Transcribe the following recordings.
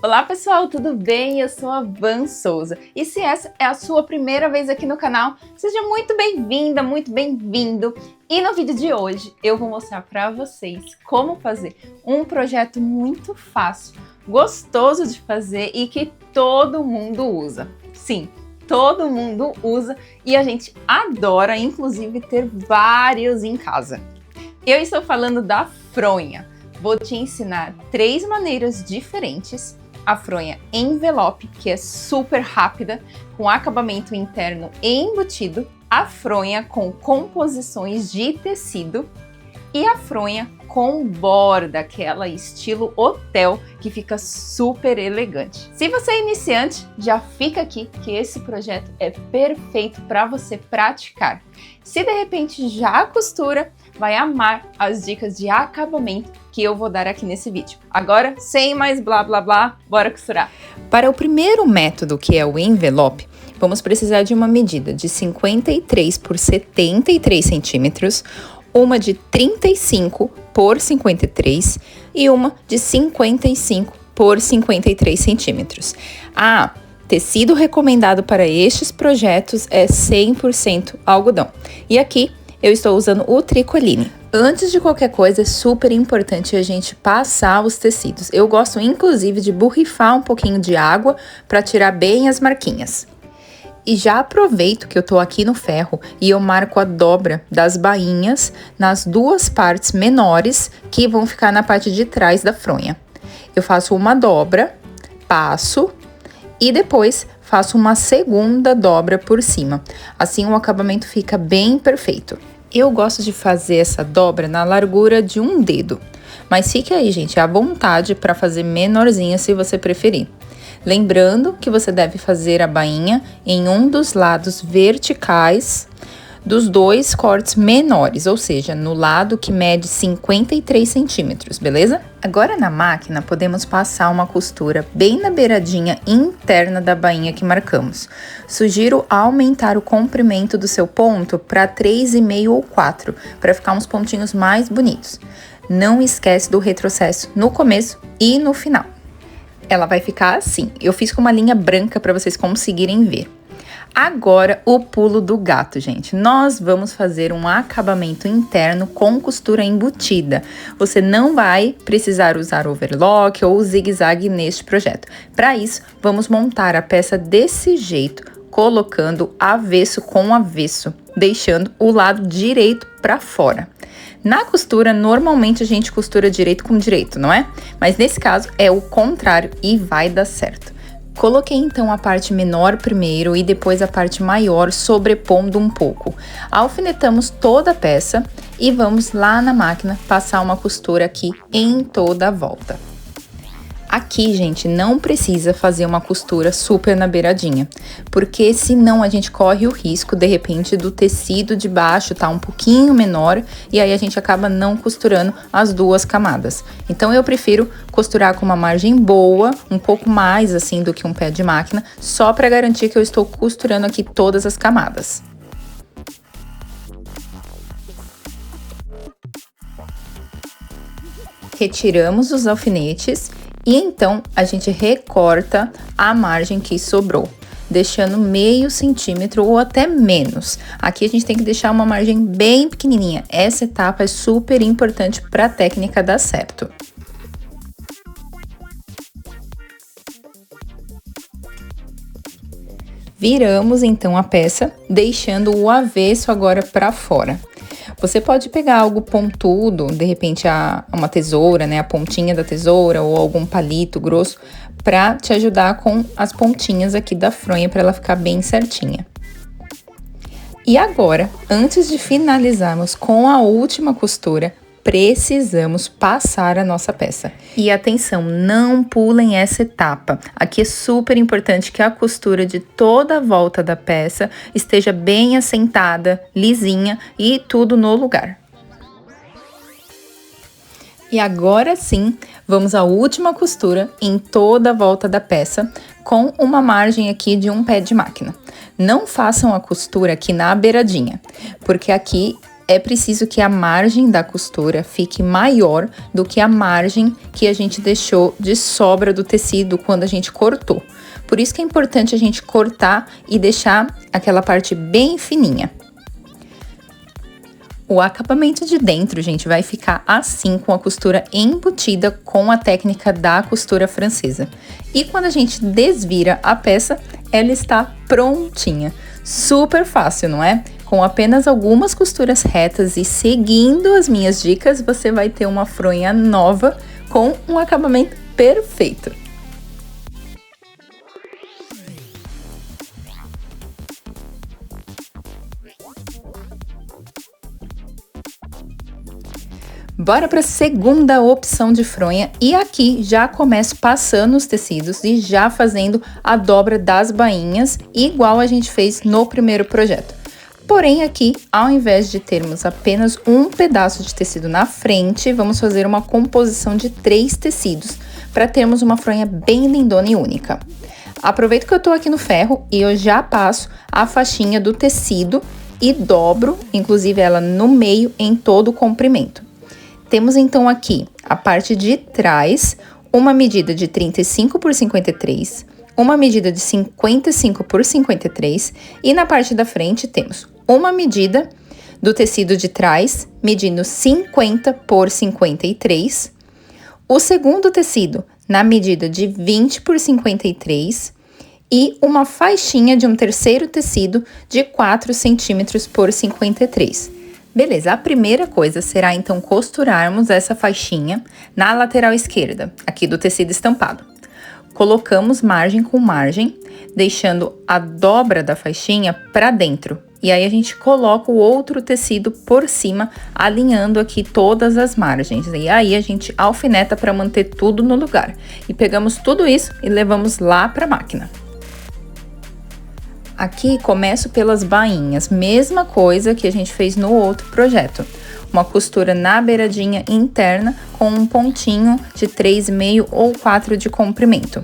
Olá pessoal, tudo bem? Eu sou a Van Souza e se essa é a sua primeira vez aqui no canal, seja muito bem-vinda, muito bem-vindo. E no vídeo de hoje eu vou mostrar para vocês como fazer um projeto muito fácil, gostoso de fazer e que todo mundo usa. Sim, todo mundo usa e a gente adora, inclusive, ter vários em casa. Eu estou falando da fronha. Vou te ensinar 3 maneiras diferentes. A fronha envelope, que é super rápida, com acabamento interno embutido, a fronha com composições de tecido e a fronha com borda, aquela estilo hotel, que fica super elegante. Se você é iniciante, já fica aqui que esse projeto é perfeito para você praticar. Se de repente já costura, vai amar as dicas de acabamento que eu vou dar aqui nesse vídeo. Agora, sem mais blá blá blá, bora costurar! Para o primeiro método, que é o envelope, vamos precisar de uma medida de 53 por 73 centímetros, uma de 35 por 53 e uma de 55 por 53 centímetros. Tecido recomendado para estes projetos é 100% algodão. E aqui eu estou usando o tricoline. Antes de qualquer coisa, é super importante a gente passar os tecidos. Eu gosto inclusive de borrifar um pouquinho de água para tirar bem as marquinhas. E já aproveito que eu tô aqui no ferro e eu marco a dobra das bainhas nas 2 partes menores que vão ficar na parte de trás da fronha. Eu faço uma dobra, passo e depois faço uma segunda dobra por cima. Assim o acabamento fica bem perfeito. Eu gosto de fazer essa dobra na largura de um dedo, mas fique aí, gente, à vontade para fazer menorzinha se você preferir. Lembrando que você deve fazer a bainha em um dos lados verticais dos 2 cortes menores, ou seja, no lado que mede 53 centímetros, beleza? Agora na máquina podemos passar uma costura bem na beiradinha interna da bainha que marcamos. Sugiro aumentar o comprimento do seu ponto para 3,5 ou 4, para ficar uns pontinhos mais bonitos. Não esquece do retrocesso no começo e no final. Ela vai ficar assim. Eu fiz com uma linha branca para vocês conseguirem ver. Agora, o pulo do gato, gente. Nós vamos fazer um acabamento interno com costura embutida. Você não vai precisar usar overlock ou zigue-zague neste projeto. Para isso, vamos montar a peça desse jeito, colocando avesso com avesso, deixando o lado direito para fora. Na costura, normalmente a gente costura direito com direito, não é? Mas nesse caso é o contrário e vai dar certo. Coloquei então a parte menor primeiro e depois a parte maior sobrepondo um pouco. Alfinetamos toda a peça e vamos lá na máquina passar uma costura aqui em toda a volta. Aqui, gente, não precisa fazer uma costura super na beiradinha, porque senão a gente corre o risco, de repente, do tecido de baixo tá um pouquinho menor e aí a gente acaba não costurando as 2 camadas. Então, eu prefiro costurar com uma margem boa, um pouco mais assim do que um pé de máquina, só para garantir que eu estou costurando aqui todas as camadas. Retiramos os alfinetes. E então, a gente recorta a margem que sobrou, deixando meio centímetro ou até menos. Aqui a gente tem que deixar uma margem bem pequenininha. Essa etapa é super importante para a técnica dar certo. Viramos então a peça, deixando o avesso agora para fora. Você pode pegar algo pontudo, de repente uma tesoura, né, a pontinha da tesoura ou algum palito grosso, para te ajudar com as pontinhas aqui da fronha para ela ficar bem certinha. E agora, antes de finalizarmos com a última costura, precisamos passar a nossa peça. E atenção, não pulem essa etapa. Aqui é super importante que a costura de toda a volta da peça esteja bem assentada, lisinha e tudo no lugar. E agora sim, vamos à última costura em toda a volta da peça, com uma margem aqui de um pé de máquina. Não façam a costura aqui na beiradinha, porque aqui é preciso que a margem da costura fique maior do que a margem que a gente deixou de sobra do tecido quando a gente cortou. Por isso que é importante a gente cortar e deixar aquela parte bem fininha. O acabamento de dentro, gente, vai ficar assim, com a costura embutida com a técnica da costura francesa. E quando a gente desvira a peça, ela está prontinha. Super fácil, não é? Com apenas algumas costuras retas e seguindo as minhas dicas, você vai ter uma fronha nova com um acabamento perfeito. Bora para a segunda opção de fronha e aqui já começo passando os tecidos e já fazendo a dobra das bainhas, igual a gente fez no primeiro projeto. Porém aqui, ao invés de termos apenas um pedaço de tecido na frente, vamos fazer uma composição de 3 tecidos, para termos uma fronha bem lindona e única. Aproveito que eu tô aqui no ferro e eu já passo a faixinha do tecido e dobro, inclusive ela no meio, em todo o comprimento. Temos então aqui a parte de trás, uma medida de 35 por 53, uma medida de 55 por 53 e na parte da frente temos uma medida do tecido de trás, medindo 50 por 53, o segundo tecido na medida de 20 por 53 e uma faixinha de um terceiro tecido de 4 centímetros por 53. Beleza, a primeira coisa será então costurarmos essa faixinha na lateral esquerda, aqui do tecido estampado. Colocamos margem com margem, deixando a dobra da faixinha para dentro. E aí a gente coloca o outro tecido por cima, alinhando aqui todas as margens. E aí a gente alfineta para manter tudo no lugar. E pegamos tudo isso e levamos lá para a máquina. Aqui começo pelas bainhas, mesma coisa que a gente fez no outro projeto. Uma costura na beiradinha interna com um pontinho de 3,5 ou 4 de comprimento.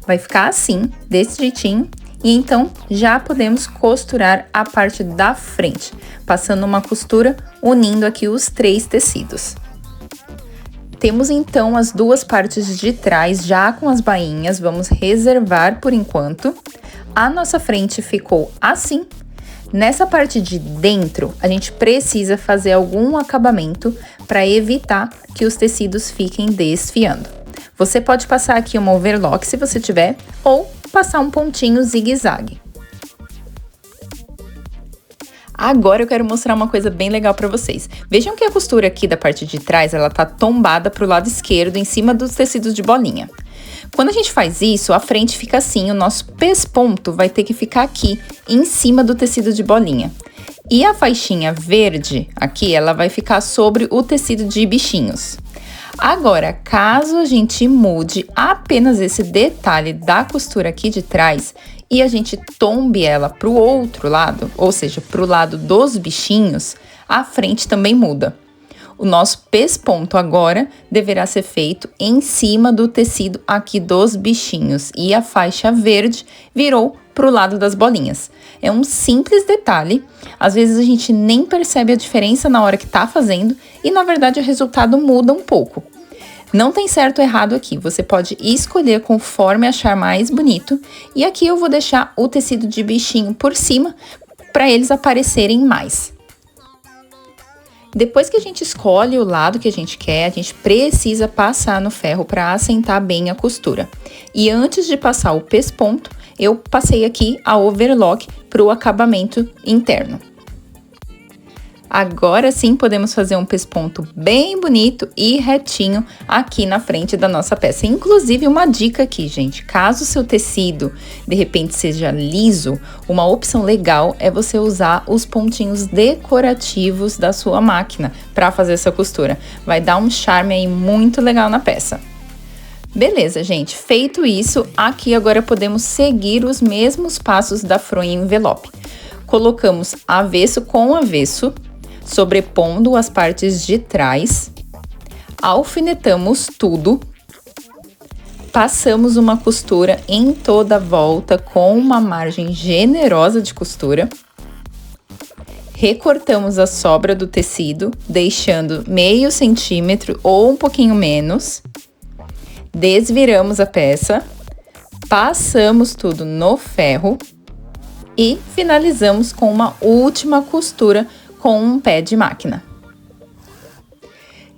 Vai ficar assim, desse jeitinho, e então já podemos costurar a parte da frente, passando uma costura unindo aqui os 3 tecidos. Temos então as duas partes de trás já com as bainhas, vamos reservar por enquanto. A nossa frente ficou assim. Nessa parte de dentro, a gente precisa fazer algum acabamento para evitar que os tecidos fiquem desfiando. Você pode passar aqui uma overlock se você tiver, ou passar um pontinho zigue-zague. Agora eu quero mostrar uma coisa bem legal para vocês. Vejam que a costura aqui da parte de trás, ela tá tombada pro lado esquerdo, em cima dos tecidos de bolinha. Quando a gente faz isso, a frente fica assim, o nosso pesponto vai ter que ficar aqui, em cima do tecido de bolinha. E a faixinha verde aqui, ela vai ficar sobre o tecido de bichinhos. Agora, caso a gente mude apenas esse detalhe da costura aqui de trás e a gente tombe ela para o outro lado, ou seja, para o lado dos bichinhos, a frente também muda. O nosso pesponto agora deverá ser feito em cima do tecido aqui dos bichinhos e a faixa verde virou para o lado das bolinhas. É um simples detalhe, às vezes a gente nem percebe a diferença na hora que tá fazendo e na verdade o resultado muda um pouco. Não tem certo ou errado aqui, você pode escolher conforme achar mais bonito e aqui eu vou deixar o tecido de bichinho por cima para eles aparecerem mais. Depois que a gente escolhe o lado que a gente quer, a gente precisa passar no ferro para assentar bem a costura. E antes de passar o pesponto, eu passei aqui a overlock para o acabamento interno. Agora sim podemos fazer um pesponto bem bonito e retinho aqui na frente da nossa peça. Inclusive uma dica aqui, gente, caso o seu tecido de repente seja liso, uma opção legal é você usar os pontinhos decorativos da sua máquina para fazer essa costura. Vai dar um charme aí muito legal na peça. Beleza, gente, feito isso, aqui agora podemos seguir os mesmos passos da fronha envelope. Colocamos avesso com avesso, sobrepondo as partes de trás, alfinetamos tudo, passamos uma costura em toda a volta com uma margem generosa de costura, Recortamos a sobra do tecido, deixando meio centímetro ou um pouquinho menos. Desviramos a peça, passamos tudo no ferro e finalizamos com uma última costura com um pé de máquina.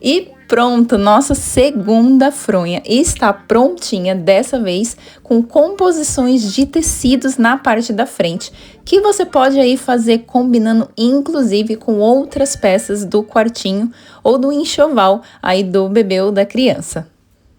E pronto, nossa segunda fronha está prontinha, dessa vez com composições de tecidos na parte da frente, que você pode aí fazer combinando inclusive com outras peças do quartinho ou do enxoval aí do bebê ou da criança.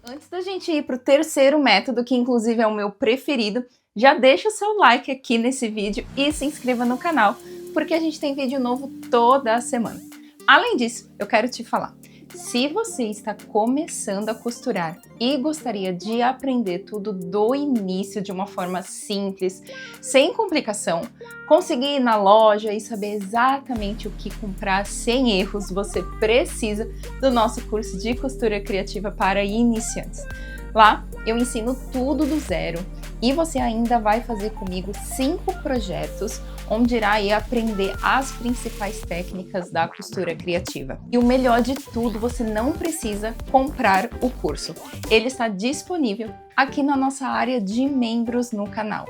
Antes da gente ir para o terceiro método, que inclusive é o meu preferido, já deixa o seu like aqui nesse vídeo e se inscreva no canal, porque a gente tem vídeo novo toda semana. Além disso, eu quero te falar. Se você está começando a costurar e gostaria de aprender tudo do início de uma forma simples, sem complicação, conseguir ir na loja e saber exatamente o que comprar sem erros, você precisa do nosso curso de costura criativa para iniciantes. Lá eu ensino tudo do zero e você ainda vai fazer comigo 5 projetos, onde irá aí aprender as principais técnicas da costura criativa. E o melhor de tudo, você não precisa comprar o curso. Ele está disponível aqui na nossa área de membros no canal.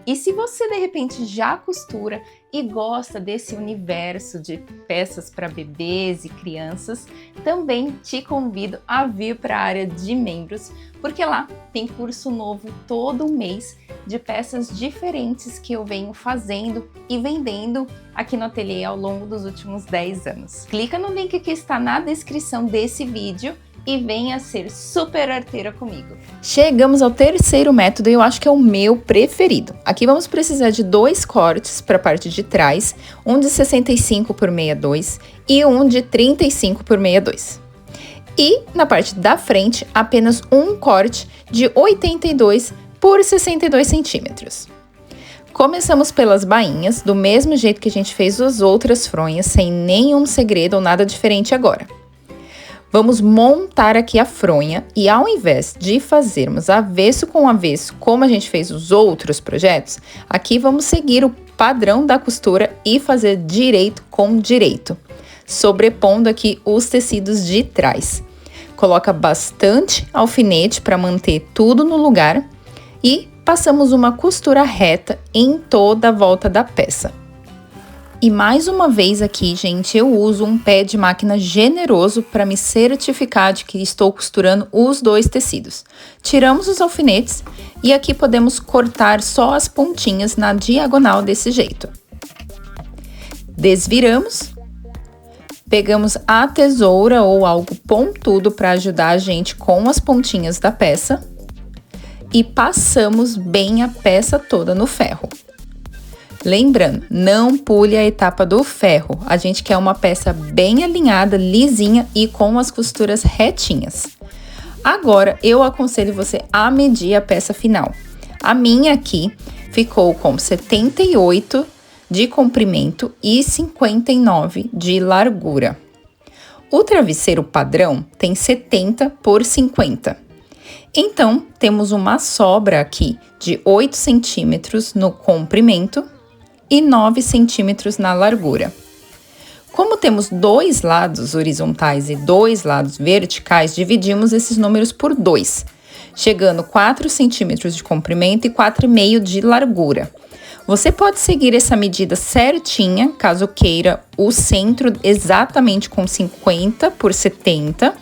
E se você de repente já costura e gosta desse universo de peças para bebês e crianças, também te convido a vir para a área de membros, porque lá tem curso novo todo mês de peças diferentes que eu venho fazendo e vendendo aqui no ateliê ao longo dos últimos 10 anos. Clica no link que está na descrição desse vídeo e venha ser super arteira comigo. Chegamos ao terceiro método e eu acho que é o meu preferido. Aqui vamos precisar de 2 cortes para a parte de trás, um de 65 por 62 e um de 35 por 62. E na parte da frente, apenas um corte de 82 por 62 centímetros. Começamos pelas bainhas, do mesmo jeito que a gente fez as outras fronhas, sem nenhum segredo ou nada diferente agora. Vamos montar aqui a fronha e ao invés de fazermos avesso com avesso, como a gente fez os outros projetos, aqui vamos seguir o padrão da costura e fazer direito com direito, sobrepondo aqui os tecidos de trás. Coloca bastante alfinete para manter tudo no lugar e passamos uma costura reta em toda a volta da peça. E mais uma vez aqui, gente, eu uso um pé de máquina generoso para me certificar de que estou costurando os 2 tecidos. Tiramos os alfinetes e aqui podemos cortar só as pontinhas na diagonal desse jeito. Desviramos, pegamos a tesoura ou algo pontudo para ajudar a gente com as pontinhas da peça e passamos bem a peça toda no ferro. Lembrando, não pule a etapa do ferro, a gente quer uma peça bem alinhada, lisinha e com as costuras retinhas. Agora, eu aconselho você a medir a peça final. A minha aqui ficou com 78 de comprimento e 59 de largura. O travesseiro padrão tem 70 por 50. Então, temos uma sobra aqui de 8 centímetros no comprimento e 9 centímetros na largura. Como temos 2 lados horizontais e 2 lados verticais, dividimos esses números por 2, chegando 4 centímetros de comprimento e 4,5 de largura. Você pode seguir essa medida certinha, caso queira o centro exatamente com 50 por 70,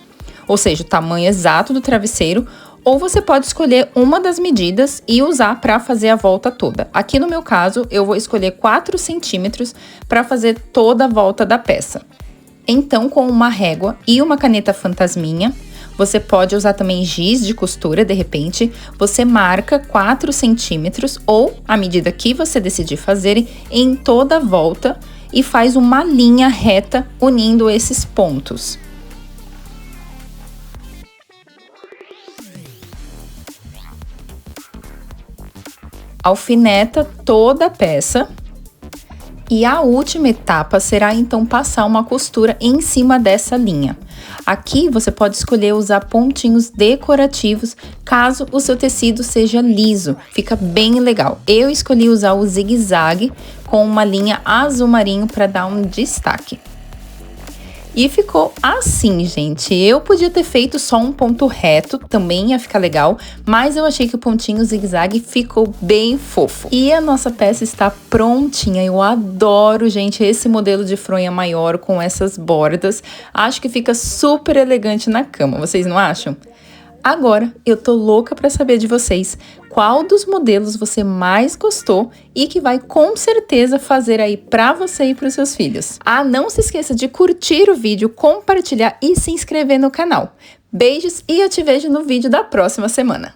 ou seja, o tamanho exato do travesseiro, ou você pode escolher uma das medidas e usar para fazer a volta toda. Aqui no meu caso, eu vou escolher 4 centímetros para fazer toda a volta da peça. Então, com uma régua e uma caneta fantasminha, você pode usar também giz de costura, de repente, você marca 4 centímetros ou a medida que você decidir fazer em toda a volta e faz uma linha reta unindo esses pontos. Alfineta toda a peça e a última etapa será então passar uma costura em cima dessa linha. Aqui você pode escolher usar pontinhos decorativos, caso o seu tecido seja liso, fica bem legal. Eu escolhi usar o zigue-zague com uma linha azul marinho para dar um destaque. E ficou assim, gente. Eu podia ter feito só um ponto reto, também ia ficar legal, mas eu achei que o pontinho zigue-zague ficou bem fofo. E a nossa peça está prontinha. Eu adoro, gente, esse modelo de fronha maior com essas bordas. Acho que fica super elegante na cama, vocês não acham? Agora, eu tô louca para saber de vocês qual dos modelos você mais gostou e que vai com certeza fazer aí para você e para os seus filhos. Ah, não se esqueça de curtir o vídeo, compartilhar e se inscrever no canal. Beijos e eu te vejo no vídeo da próxima semana.